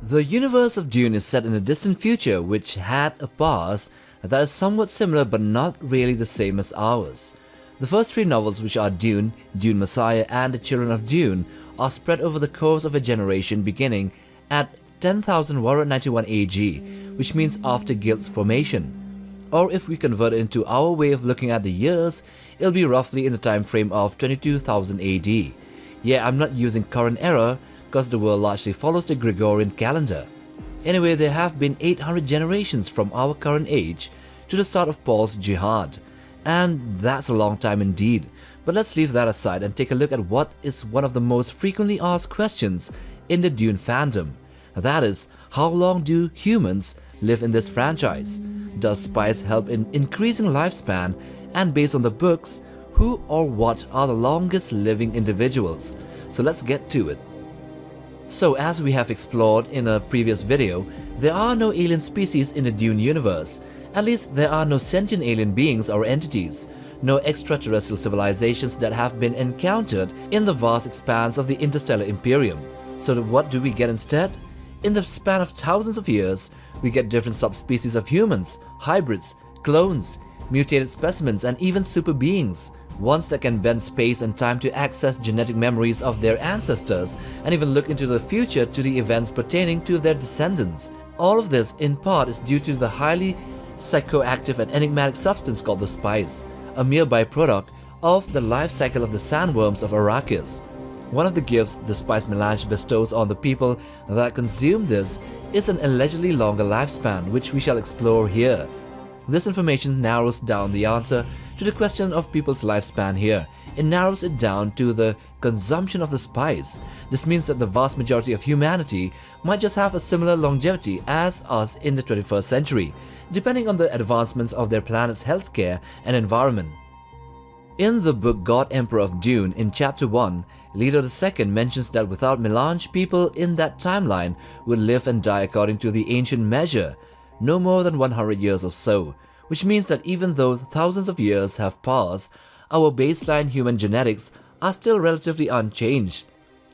The universe of Dune is set in a distant future which had a past that is somewhat similar but not really the same as ours. The first three novels, which are Dune, Dune Messiah and The Children of Dune, are spread over the course of a generation beginning at 10,191 AG, which means after Guild's formation. Or if we convert it into our way of looking at the years, it'll be roughly in the time frame of 22,000 AD. Yeah, I'm not using current era because the world largely follows the Gregorian calendar. Anyway, there have been 800 generations from our current age to the start of Paul's jihad. And that's a long time indeed. But let's leave that aside and take a look at what is one of the most frequently asked questions in the Dune fandom. That is, how long do humans live in this franchise? Does spice help in increasing lifespan? And based on the books, who or what are the longest living individuals? So let's get to it. So as we have explored in a previous video, there are no alien species in the Dune universe. At least there are no sentient alien beings or entities, no extraterrestrial civilizations that have been encountered in the vast expanse of the interstellar Imperium. So what do we get instead? In the span of thousands of years, we get different subspecies of humans, hybrids, clones, mutated specimens and even super beings. Ones that can bend space and time to access genetic memories of their ancestors and even look into the future to the events pertaining to their descendants. All of this in part is due to the highly psychoactive and enigmatic substance called the spice, a mere byproduct of the life cycle of the sandworms of Arrakis. One of the gifts the spice melange bestows on the people that consume this is an allegedly longer lifespan, which we shall explore here. This information narrows down the answer to the question of people's lifespan here. It narrows it down to the consumption of the spice. This means that the vast majority of humanity might just have a similar longevity as us in the 21st century, depending on the advancements of their planet's healthcare and environment. In the book God Emperor of Dune, in Chapter 1, Leto II mentions that without Melange, people in that timeline would live and die according to the ancient measure, no more than 100 years or so, which means that even though thousands of years have passed, our baseline human genetics are still relatively unchanged,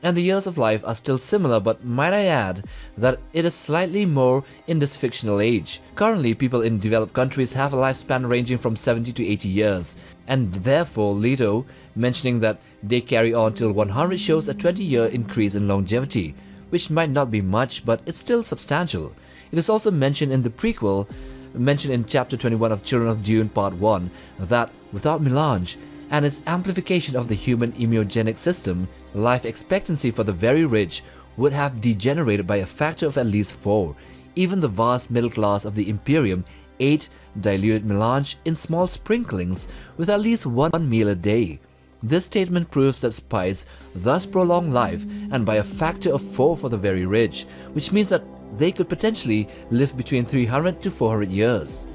and the years of life are still similar, but might I add that it is slightly more in this fictional age. Currently, people in developed countries have a lifespan ranging from 70 to 80 years, and therefore Leto mentioning that they carry on till 100 shows a 20-year increase in longevity, which might not be much, but it's still substantial. It is also mentioned in the prequel, mentioned in Chapter 21 of Children of Dune Part 1, that without Melange and its amplification of the human immunogenic system, life expectancy for the very rich would have degenerated by a factor of at least 4. Even the vast middle class of the Imperium ate diluted melange in small sprinklings with at least one meal a day. This statement proves that spice thus prolong life and by a factor of 4 for the very rich, which means that they could potentially live between 300 to 400 years.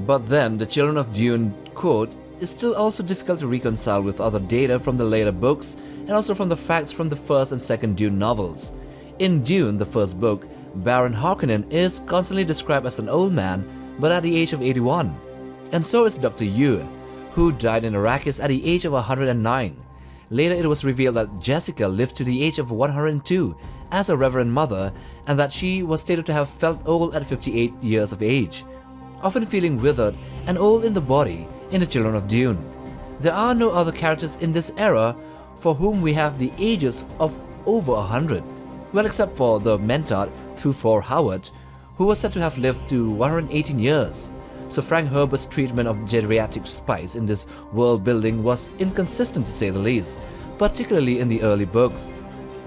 But then the Children of Dune quote is still also difficult to reconcile with other data from the later books and also from the facts from the first and second Dune novels. In Dune, the first book, Baron Harkonnen is constantly described as an old man, but at the age of 81. And so is Dr. Yueh, who died in Arrakis at the age of 109. Later it was revealed that Jessica lived to the age of 102 as a Reverend Mother, and that she was stated to have felt old at 58 years of age, often feeling withered and old in the body in the Children of Dune. There are no other characters in this era for whom we have the ages of over 100, well except for the Mentad Thufir Hawat, who was said to have lived to 118 years. So Frank Herbert's treatment of geriatric spice in this world building was inconsistent to say the least, particularly in the early books.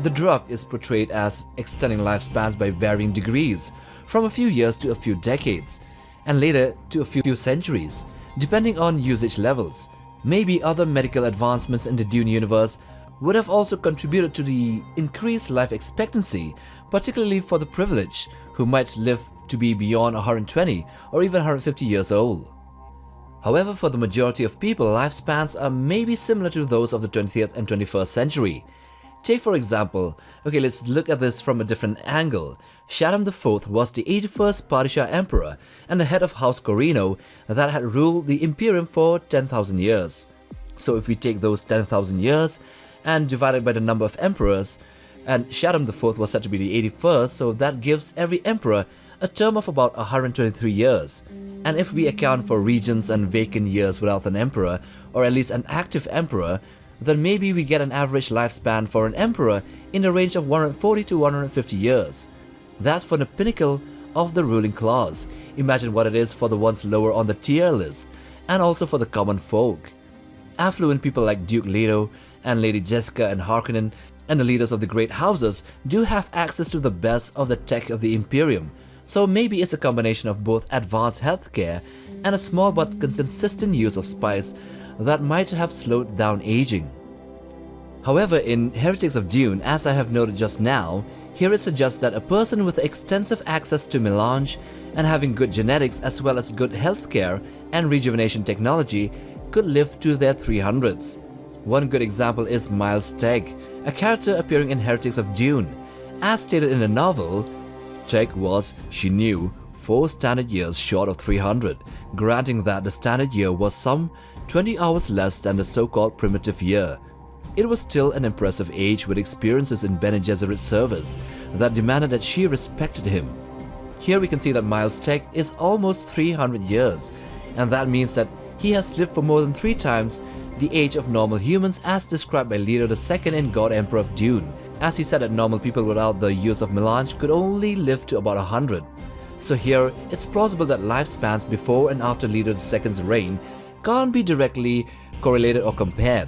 The drug is portrayed as extending lifespans by varying degrees, from a few years to a few decades, and later to a few centuries, depending on usage levels. Maybe other medical advancements in the Dune universe would have also contributed to the increased life expectancy, particularly for the privileged, who might live to be beyond 120 or even 150 years old. However, for the majority of people, lifespans are maybe similar to those of the 20th and 21st century. Take for example, let's look at this from a different angle. Shaddam IV was the 81st Padishah Emperor and the head of House Corino that had ruled the Imperium for 10,000 years. So if we take those 10,000 years and divide it by the number of emperors, and Shaddam IV was said to be the 81st, so that gives every emperor a term of about 123 years. And if we account for regions and vacant years without an emperor, or at least an active emperor, then maybe we get an average lifespan for an emperor in the range of 140 to 150 years. That's for the pinnacle of the ruling class. Imagine what it is for the ones lower on the tier list, and also for the common folk. Affluent people like Duke Leto and Lady Jessica and Harkonnen and the leaders of the great houses do have access to the best of the tech of the Imperium, so maybe it's a combination of both advanced healthcare and a small but consistent use of spice that might have slowed down aging. However, in Heretics of Dune, as I have noted just now, here it suggests that a person with extensive access to melange and having good genetics as well as good healthcare and rejuvenation technology could live to their 300s. One good example is Miles Tegg, a character appearing in Heretics of Dune. As stated in the novel, Tegg was, she knew, 4 standard years short of 300, granting that the standard year was some 20 hours less than the so-called primitive year. It was still an impressive age with experiences in Bene Gesserit service that demanded that she respected him. Here we can see that Miles Tegg is almost 300 years, and that means that he has lived for more than 3 times the age of normal humans as described by Leto II in God Emperor of Dune, as he said that normal people without the use of melange could only live to about 100. So here, it's plausible that lifespans before and after Leto II's reign can't be directly correlated or compared.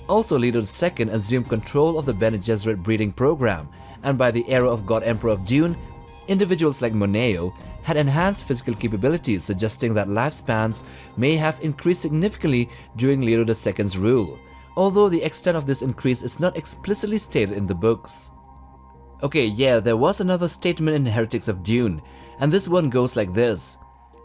Also, Leto II assumed control of the Bene Gesserit breeding program, and by the era of God Emperor of Dune, individuals like Moneo had enhanced physical capabilities, suggesting that lifespans may have increased significantly during Leto II's rule, although the extent of this increase is not explicitly stated in the books. Okay, yeah, there was another statement in Heretics of Dune, and this one goes like this.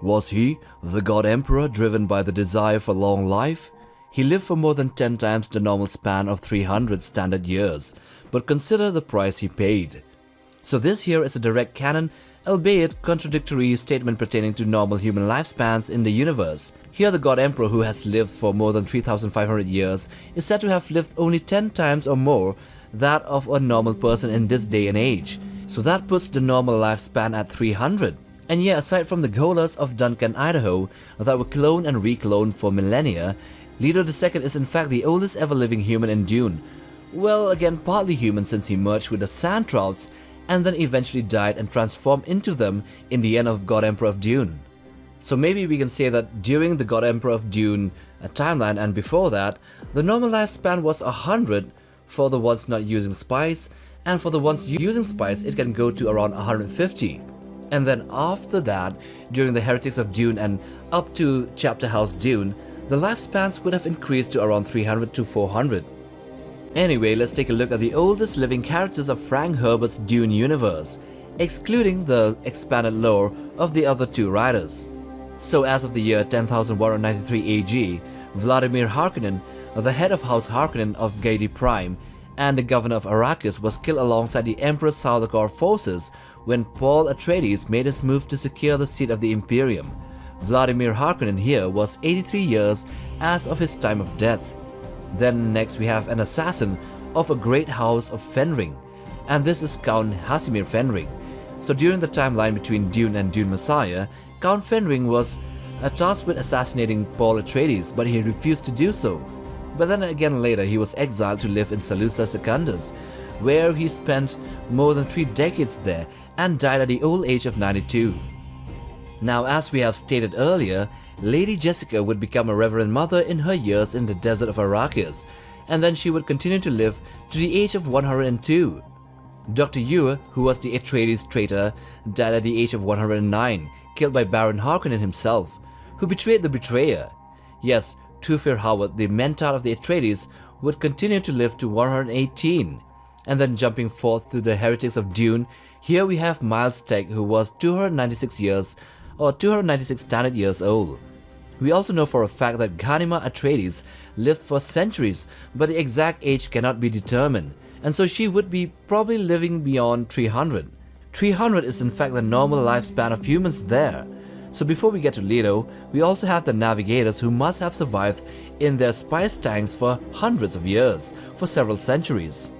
Was he, the God Emperor, driven by the desire for long life? He lived for more than 10 times the normal span of 300 standard years, but consider the price he paid. So this here is a direct canon, albeit contradictory statement pertaining to normal human lifespans in the universe. Here the God Emperor, who has lived for more than 3,500 years, is said to have lived only 10 times or more that of a normal person in this day and age. So that puts the normal lifespan at 300. And yeah, aside from the Golas of Duncan, Idaho, that were cloned and recloned for millennia, Leto II is in fact the oldest ever living human in Dune. Well, again, partly human since he merged with the Sand Trouts and then eventually died and transformed into them in the end of God Emperor of Dune. So maybe we can say that during the God Emperor of Dune timeline and before that, the normal lifespan was 100 for the ones not using spice, and for the ones using spice it can go to around 150. And then after that, during the Heretics of Dune and up to Chapter House Dune, the lifespans would have increased to around 300 to 400. Anyway, let's take a look at the oldest living characters of Frank Herbert's Dune universe, excluding the expanded lore of the other 2 writers. So as of the year 10,193 AG, Vladimir Harkonnen, the head of House Harkonnen of Gaidi Prime and the governor of Arrakis, was killed alongside the Emperor Sardaukar forces when Paul Atreides made his move to secure the seat of the Imperium. Vladimir Harkonnen here was 83 years as of his time of death. Then next we have an assassin of a great house of Fenring, and this is Count Hasimir Fenring. So during the timeline between Dune and Dune Messiah, Count Fenring was tasked with assassinating Paul Atreides, but he refused to do so. But then again later he was exiled to live in Salusa Secundus, where he spent more than 3 decades there and died at the old age of 92. Now, as we have stated earlier, Lady Jessica would become a Reverend Mother in her years in the desert of Arrakis, and then she would continue to live to the age of 102. Dr. Ewer, who was the Atreides traitor, died at the age of 109, killed by Baron Harkonnen himself, who betrayed the betrayer. Yes, Tufir Howard, the mentor of the Atreides, would continue to live to 118. And then jumping forth to the Heretics of Dune, here we have Miles Tegg, who was 296 years or 296 standard years old. We also know for a fact that Ghanima Atreides lived for centuries, but the exact age cannot be determined, and so she would be probably living beyond 300. 300 is in fact the normal lifespan of humans there. So before we get to Leto, we also have the navigators who must have survived in their spice tanks for hundreds of years, for several centuries.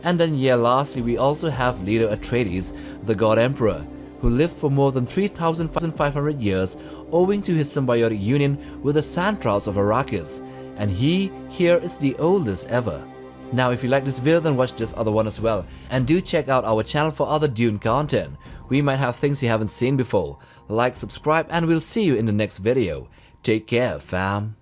And then lastly we also have Leto II, the God Emperor, who lived for more than 3,500 years owing to his symbiotic union with the Sandrals of Arrakis, and he here is the oldest ever. Now if you like this video, then watch this other one as well, and do check out our channel for other Dune content. We might have things you haven't seen before. Like, subscribe, and we'll see you in the next video. Take care, fam.